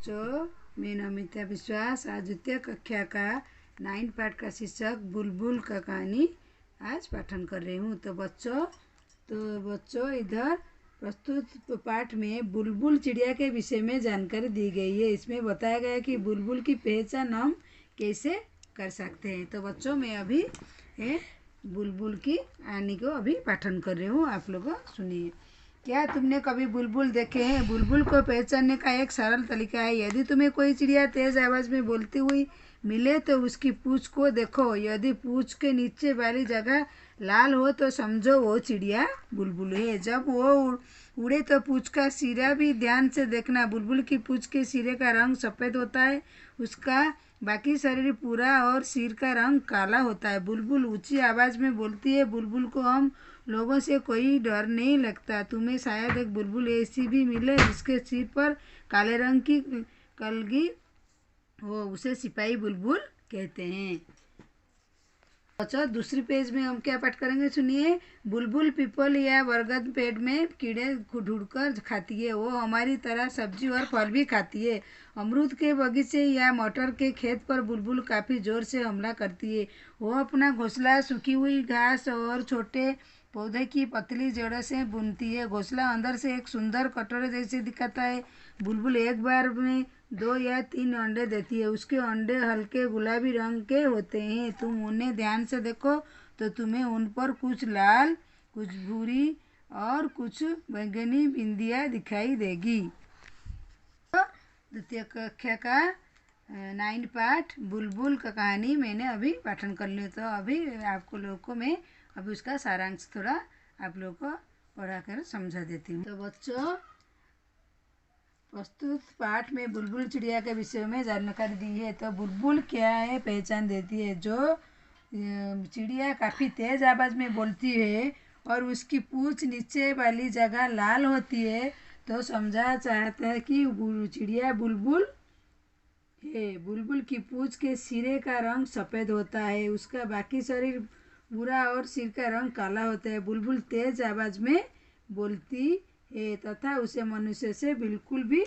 बच्चों, मैं नमिता विश्वास आज द्वितीय कक्षा का 9 पाठ का शीर्षक बुलबुल का कहानी आज पाठन कर रही हूँ। तो बच्चों इधर प्रस्तुत पाठ में बुलबुल चिड़िया के विषय में जानकारी दी गई है। इसमें बताया गया है कि बुलबुल की पहचान हम कैसे कर सकते हैं। तो बच्चों, मैं अभी बुलबुल की कहानी को अभी पाठन कर रही हूँ, आप लोग सुनिए। क्या तुमने कभी बुलबुल देखे हैं? बुलबुल को पहचानने का एक सरल तरीका है। यदि तुम्हें कोई चिड़िया तेज आवाज़ में बोलती हुई मिले तो उसकी पूंछ को देखो। यदि पूंछ के नीचे वाली जगह लाल हो तो समझो वो चिड़िया बुलबुल है। जब वो उड़े तो पूंछ का सिरा भी ध्यान से देखना। बुलबुल की पूंछ के सिरे का रंग सफ़ेद होता है, उसका बाकी शरीर पूरा और सिर का रंग काला होता है। बुलबुल ऊंची आवाज़ में बोलती है। बुलबुल को हम लोगों से कोई डर नहीं लगता। तुम्हें शायद एक बुलबुल ऐसी भी मिले जिसके सिर पर काले रंग की कलगी हो, उसे सिपाही बुलबुल कहते हैं। अच्छा, दूसरी पेज में हम क्या पाठ करेंगे, सुनिए। बुलबुल पीपल या बरगद पेड़ में कीड़े ढूंढकर खाती है। वो हमारी तरह सब्जी और फल भी खाती है। अमरूद के बगीचे या मटर के खेत पर बुलबुल काफ़ी जोर से हमला करती है। वो अपना घोंसला सूखी हुई घास और छोटे पौधे की पतली जड़ों से बुनती है। घोंसला अंदर से एक सुंदर कटोरे जैसे दिखता है। बुलबुल एक बार में 2 या 3 अंडे देती है। उसके अंडे हल्के गुलाबी रंग के होते हैं। तुम उन्हें ध्यान से देखो तो तुम्हें उन पर कुछ लाल, कुछ भूरी और कुछ बैंगनी बिंदियाँ दिखाई देगी। द्वितीय कक्षा का 9 पाठ बुलबुल का कहानी मैंने अभी पाठन कर लिया। तो अभी आपको लोगों को मैं अभी उसका सारांश थोड़ा आप लोगों को पढ़ा कर समझा देती हूँ। तो बच्चों, प्रस्तुत पाठ में बुलबुल चिड़िया के विषय में जानकारी दी है। तो बुलबुल क्या है, पहचान देती है। जो चिड़िया काफ़ी तेज़ आवाज़ में बोलती है और उसकी पूंछ नीचे वाली जगह लाल होती है तो समझा चाहता है कि चिड़िया बुलबुल है। बुलबुल की पूंछ के सिरे का रंग सफ़ेद होता है, उसका बाकी शरीर भूरा और सिर का रंग काला होता है। बुलबुल तेज आवाज़ में बोलती है तथा उसे मनुष्य से बिल्कुल भी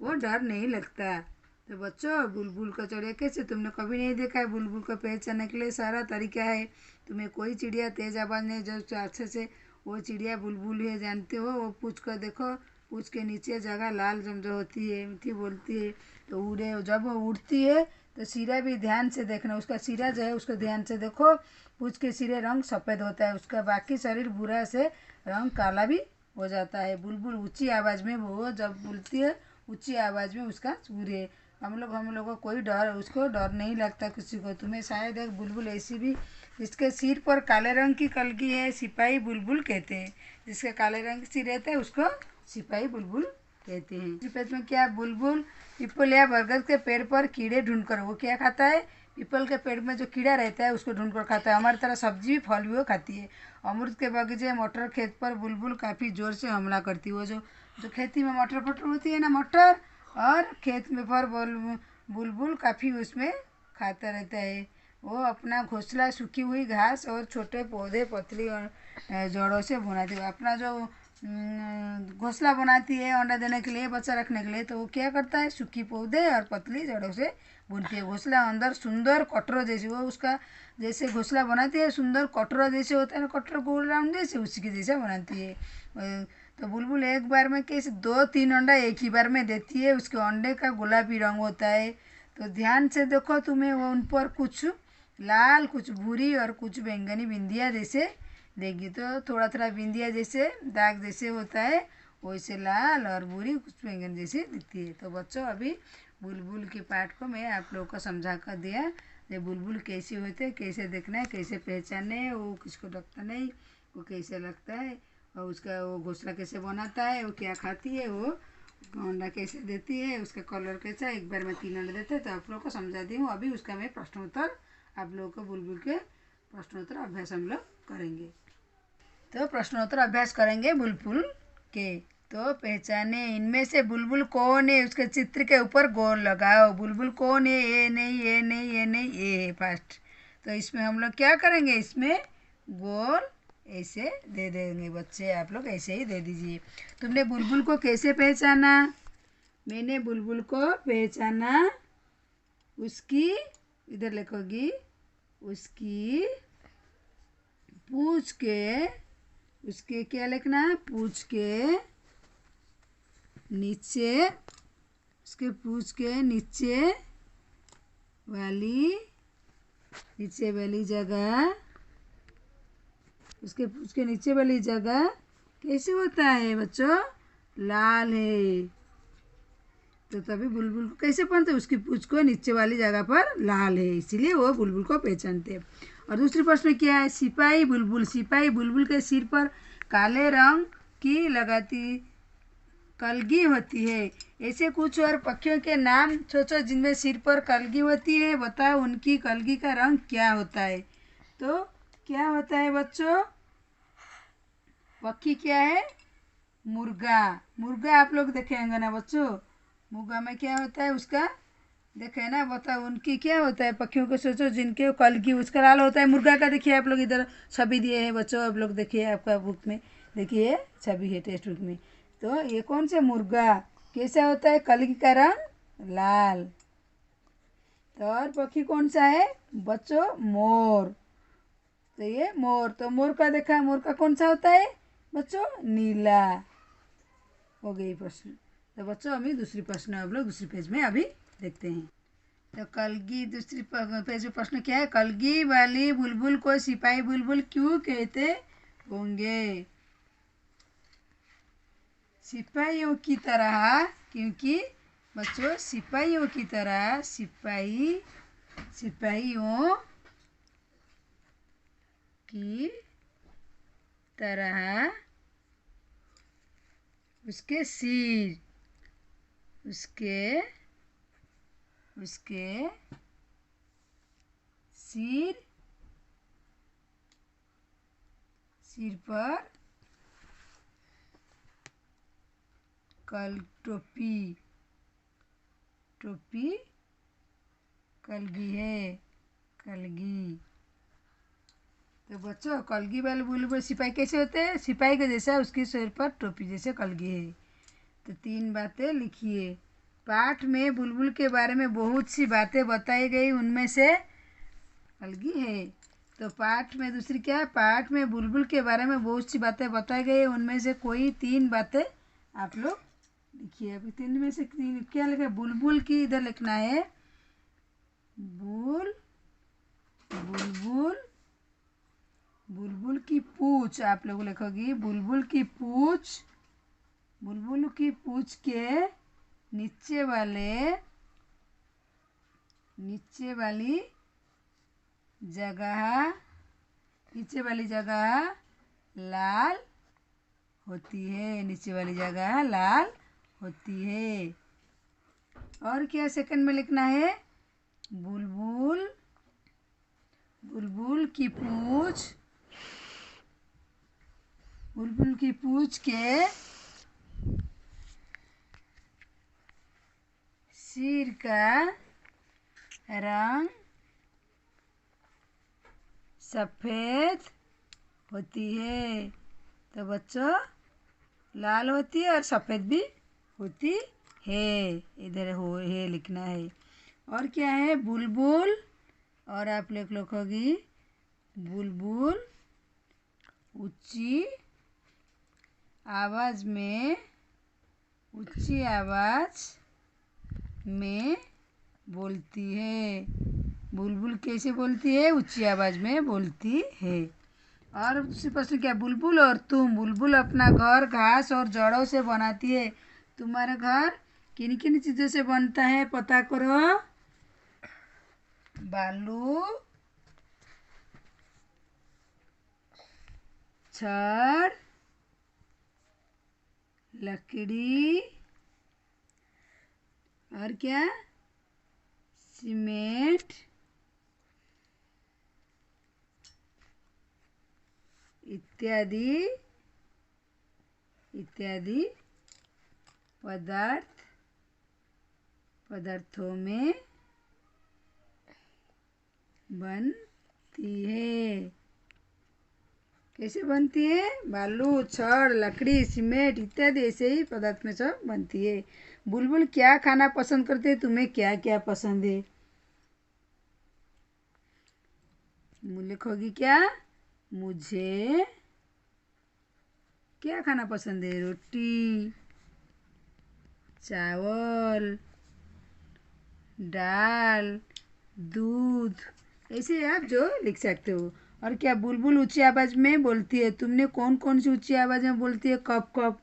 वो डर नहीं लगता। तो बच्चों, बुलबुल का चिड़िया कैसे तुमने कभी नहीं देखा है? बुलबुल को पहचानने के लिए सारा तरीका है। तुम्हें कोई चिड़िया तेज आवाज़ में जो अच्छे से वो चिड़िया बुलबुल है जानते हो, वो पूछ कर देखो। पूछ के नीचे जगह लाल जो होती है, मीठी बोलती है। तो उड़े जब वो उड़ती है तो सिरा भी ध्यान से देखना। उसका सिरा जो है उसको ध्यान से देखो। पूंछ के सिरे रंग सफ़ेद होता है, उसका बाकी शरीर भूरा से रंग काला भी हो जाता है। बुलबुल ऊंची आवाज़ में वो जब बोलती है, ऊंची आवाज़ में उसका सूर्य हम लोगों को कोई डर उसको डर नहीं लगता किसी को। तुम्हें शायद एक बुलबुल ऐसी भी जिसके सिर पर काले रंग की कलगी है, सिपाही बुलबुल कहते हैं। जिसके काले रंग की सिर रहता है उसको सिपाही बुलबुल कहते हैं। इस पेज में क्या, बुलबुल पीपल या बरगद के पेड़ पर कीड़े ढूंढकर वो क्या खाता है? पीपल के पेड़ में जो कीड़ा रहता है उसको ढूंढकर खाता है। हमारी तरह सब्जी भी फल भी वो खाती है। अमरूद के बगीचे मटर खेत पर बुलबुल काफ़ी जोर से हमला करती है। वो जो खेती में मटर फटर होती है ना, मटर और खेत में पर बुलबुल काफ़ी उसमें खाता रहता है। वो अपना घोंसला सूखी हुई घास और छोटे पौधे पतली और जड़ों से बुनाती है। अपना जो घोंसला बनाती है अंडा देने के लिए, बच्चा रखने के लिए, तो वो क्या करता है, सूखी पौधे और पतली जड़ों से बुनती है। घोंसला अंदर सुंदर कटोरा जैसे वो उसका जैसे घोंसला बनाती है, सुंदर कटोरा जैसे होता है ना, कटोरा गोल राउंड जैसे उसी के जैसा बनाती है। तो बुलबुल एक बार में कैसे 2-3 अंडा एक ही बार में देती है। उसके अंडे का गुलाबी रंग होता है। तो ध्यान से देखो, तुम्हें वो उन पर कुछ लाल, कुछ भूरी और कुछ बैंगनी बिंदियाँ जैसे देगी। तो थोड़ा थोड़ा बिंदिया जैसे दाग जैसे होता है, वैसे लाल और भूरी कुछ बैंगन जैसी दिखती है। तो बच्चों, अभी बुलबुल के पाठ को मैं आप लोगों को समझा कर दिया। ये बुलबुल कैसे होते हैं, कैसे देखना है, कैसे पहचानना है, वो किसको लगता नहीं, वो कैसे लगता है, और उसका वो घोंसला कैसे बनाता है, वो क्या खाती है, वो अंडा कैसे देती है, उसका कलर कैसा है, एक बार में 3 अंडे देते हैं। तो आप लोगों को समझा दी हूँ। अभी उसका मैं प्रश्नोत्तर आप लोगों को बुलबुल के प्रश्नोत्तर अभ्यास हम लोग करेंगे। तो प्रश्नोत्तर अभ्यास करेंगे बुलबुल के। तो पहचाने, इनमें से बुलबुल कौन है, उसके चित्र के ऊपर गोल लगाओ। बुलबुल कौन है? ये नहीं, ये नहीं, ये नहीं, ये है फर्स्ट। तो इसमें हम लोग क्या करेंगे, इसमें गोल ऐसे दे देंगे। बच्चे आप लोग ऐसे ही दे दीजिए। तुमने बुलबुल को कैसे पहचाना? मैंने बुलबुल को पहचाना, उसकी, इधर लिखोगी, उसकी पूछ के, उसके क्या लिखना, पूछ के नीचे, उसके पूछ के वाली नीचे वाली जगह, उसके पूछ के नीचे वाली जगह कैसे होता है बच्चों, लाल है। तो तभी बुलबुल को कैसे पहचानते, उसकी पूछ को नीचे वाली जगह पर लाल है, इसीलिए वो बुलबुल को पहचानते हैं। और दूसरे प्रश्न में क्या है, सिपाही बुलबुल, सिपाही बुलबुल के सिर पर काले रंग की लगाती कलगी होती है। ऐसे कुछ और पक्षियों के नाम सोचो जिनमें सिर पर कलगी होती है, बताओ उनकी कलगी का रंग क्या होता है। तो क्या होता है बच्चों, पक्षी क्या है, मुर्गा। मुर्गा आप लोग देखे होंगे ना बच्चों, मुर्गा में क्या होता है, उसका देखे ना, बताओ उनकी क्या होता है, पक्षियों को सोचो जिनके कलगी उसका लाल होता है। मुर्गा का देखिए आप लोग, इधर छवि दिए हैं बच्चों, आप लोग देखिए आपका बुक में, देखिए छवि है टेक्स्ट बुक में। तो ये कौन से मुर्गा कैसा होता है, कलगी का रंग लाल। तो और पक्षी कौन सा है बच्चों, मोर। तो ये मोर, तो मोर का देखा, मोर का कौन सा होता है बच्चों, नीला। हो गई प्रश्न। तो बच्चों अभी दूसरी प्रश्न आप लोग दूसरी पेज में अभी देखते हैं। तो कलगी, दूसरी पेज में प्रश्न क्या है, कलगी वाली बुलबुल को सिपाही बुलबुल क्यों कहते होंगे। सिपाहियों की तरह, क्योंकि बच्चों सिपाहियों की तरह, सिपाहियों की तरह उसके सिर, उसके सिर पर टोपी कलगी है, कलगी। तो बच्चों कलगी वाले बुलबुल सिपाही कैसे होते हैं, सिपाही के जैसा उसके सिर पर टोपी जैसे कलगी है। तो 3 बातें लिखिए। पाठ में बुलबुल के बारे में बहुत सी बातें बताई गई, उनमें से कलगी है। तो पाठ में दूसरी क्या है, पाठ में बुलबुल के बारे में बहुत सी बातें बताई गई, उनमें से कोई 3 बातें आप लोग लिखिए। अभी 3 में से 3 क्या लिखा है, बुलबुल की इधर लिखना है, बुलबुल की पूछ, आप लोग लिखोगी बुलबुल की पूछ के नीचे वाली जगह लाल होती है, नीचे वाली जगह लाल होती है। और क्या सेकंड में लिखना है, बुलबुल की पूछ के सिर का रंग सफ़ेद होती है। तो बच्चों लाल होती है और सफ़ेद भी होती है, इधर हो है लिखना है। और क्या है, बुलबुल, और आप लोग लिखोगी बुलबुल ऊंची आवाज़ में बोलती है। बुलबुल कैसे बोलती है, ऊंची आवाज़ में बोलती है। और दूसरी प्रश्न क्या, बुलबुल और तुम, बुलबुल अपना घर घास और जड़ों से बनाती है, तुम्हारा घर किन किन चीज़ों से बनता है पता करो, बालू, छड़, लकड़ी, और क्या, सीमेंट इत्यादि पदार्थों में बनती है। कैसे बनती है? बालू, छड़, लकड़ी, सीमेंट इत्यादि ऐसे ही पदार्थ में सब बनती है। बुलबुल क्या खाना पसंद करते हैं? तुम्हें क्या क्या पसंद है? लिखोगी क्या? मुझे क्या खाना पसंद है? रोटी, चावल, दाल, दूध, ऐसे आप जो लिख सकते हो। और क्या बुलबुल ऊंची आवाज में बोलती है? तुमने कौन कौन सी ऊंची आवाज में बोलती है? कब कब?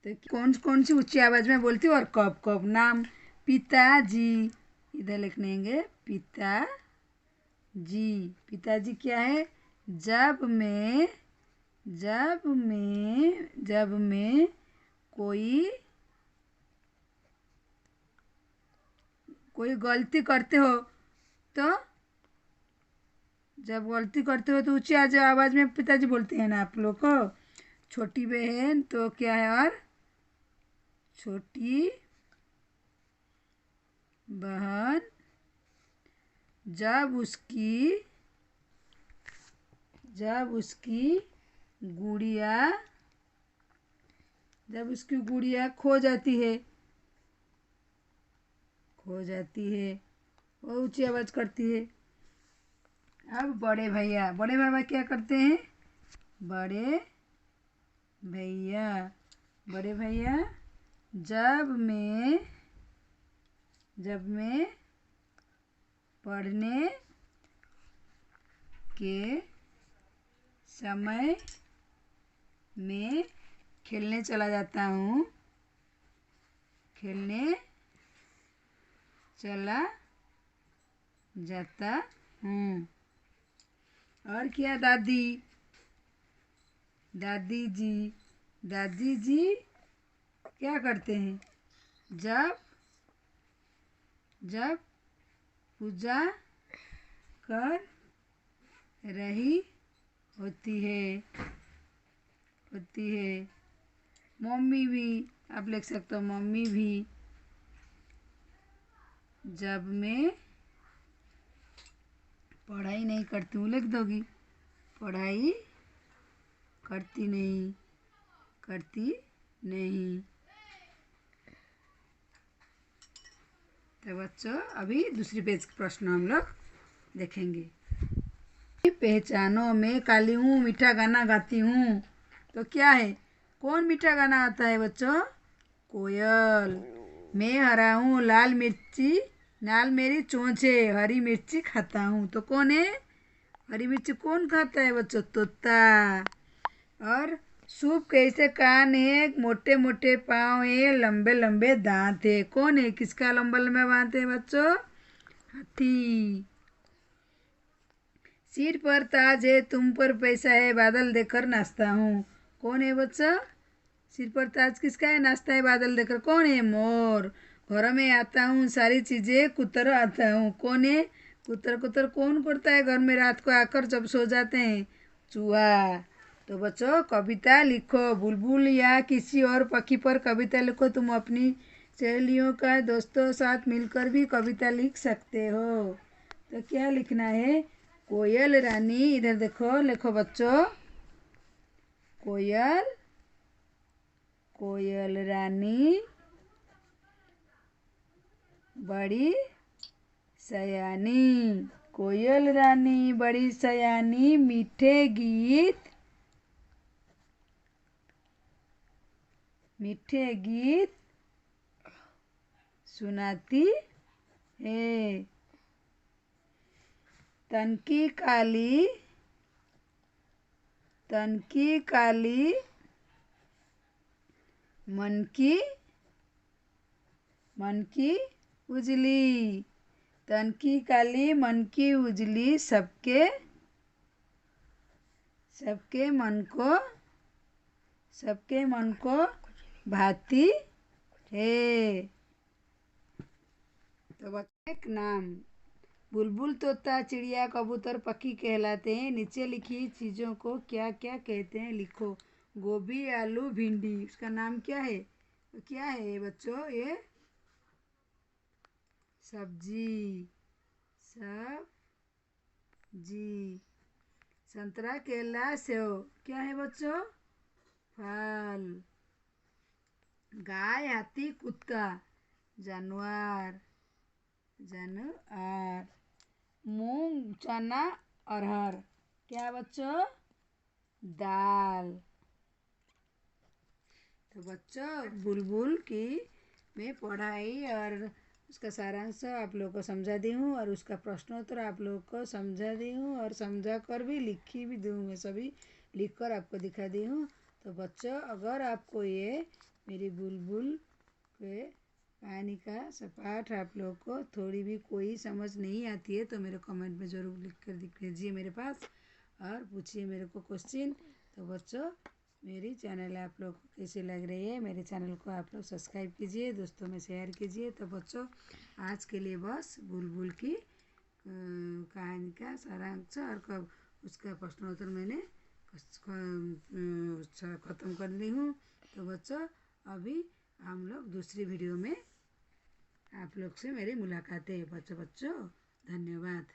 तो कौन कौन सी ऊंची आवाज में बोलती हो और कब कब? नाम? पिताजी, इधर लिखनेंगे पिताजी। पिताजी क्या है? जब मैं कोई कोई गलती करते हो तो जब गलती करते हो तो ऊंची आवाज में पिताजी बोलते हैं ना आप लोग को। छोटी बहन तो क्या है? और छोटी बहन जब उसकी जब उसकी गुड़िया जब उसकी गुड़िया खो जाती है वो ऊंची आवाज करती है। अब बड़े भैया क्या करते हैं? बड़े भैया बड़े भैया जब मैं पढ़ने के समय में खेलने चला जाता हूँ खेलने चला जाता हूँ। और क्या? दादी जी क्या करते हैं? जब जब पूजा कर रही होती है। मम्मी भी आप लिख सकते हो। मम्मी भी जब मैं पढ़ाई नहीं करती हूँ, लिख दोगी। पढ़ाई करती नहीं। तो बच्चों अभी दूसरी पेज का प्रश्न हम लोग देखेंगे। पहचानो, मैं काली हूँ, मीठा गाना गाती हूँ। तो क्या है? कौन मीठा गाना आता है बच्चों? कोयल। मैं हरा हूँ, लाल मेरी चोंच है, हरी मिर्ची खाता हूँ। तो कौन है? हरी मिर्ची कौन खाता है बच्चों? तोता। और सूप कैसे कान है, मोटे मोटे पाँव है, लंबे लंबे दांत है। कौन है? किसका लंबा लंबा दांत है बच्चों? हाथी। सिर पर ताज है, तुम पर पैसा है, बादल देखकर नाचता हूँ। कौन है बच्चा? सिर पर ताज किसका है? नाचता है बादल देखकर। कौन है? मोर। घर में आता हूँ, सारी चीजें कुतर आता हूँ। कौन है? कुतर कुतर कौन करता है घर में रात को आकर जब सो जाते हैं? चूहा। तो बच्चों कविता लिखो। बुलबुल या किसी और पक्षी पर कविता लिखो। तुम अपनी सहेलियों का दोस्तों साथ मिलकर भी कविता लिख सकते हो। तो क्या लिखना है? कोयल रानी, इधर देखो, लिखो बच्चों। कोयल रानी बड़ी सयानी। कोयल रानी बड़ी सयानी, मीठे गीत सुनाती है। तन की काली मन की उजली। तन की काली मन की उजली, सबके मन को भाती है। तो एक नाम। बुलबुल, तोता, चिड़िया, कबूतर, पक्षी कहलाते हैं। नीचे लिखी चीज़ों को क्या क्या कहते हैं? लिखो। गोभी, आलू, भिंडी, उसका नाम क्या है? तो क्या है ये बच्चों? ये सब्जी, सब्जी। संतरा, केला, सेव क्या है बच्चों? फल। गाय, हाथी, कुत्ता जानवर, जानवर। मूंग, चना, अरहर क्या बच्चों? दाल। तो बच्चों बुलबुल की मैं पढ़ाई और उसका सारांश आप लोग को समझा दी हूँ और उसका प्रश्नोत्तर आप लोग को समझा दी हूँ और समझा कर भी लिखी भी दूँ, मैं सभी लिख कर आपको दिखा दी हूँ। तो बच्चों अगर आपको ये मेरी बुलबुल के कहानी का पाठ आप लोग को थोड़ी भी कोई समझ नहीं आती है तो मेरे कमेंट में ज़रूर लिख कर दीजिए मेरे पास और पूछिए मेरे को क्वेश्चन। तो बच्चों मेरी चैनल आप लोग को कैसी लग रही है, मेरे चैनल को आप लोग सब्सक्राइब कीजिए, दोस्तों में शेयर कीजिए। तो बच्चों आज के लिए बस बुलबुल की कहानी का सारांश और कब उसका प्रश्नोत्तर मैंने ख़त्म कर दी हूँ। तो बच्चों अभी हम लोग दूसरी वीडियो में आप लोग से मेरी मुलाकात है। बच्चों धन्यवाद।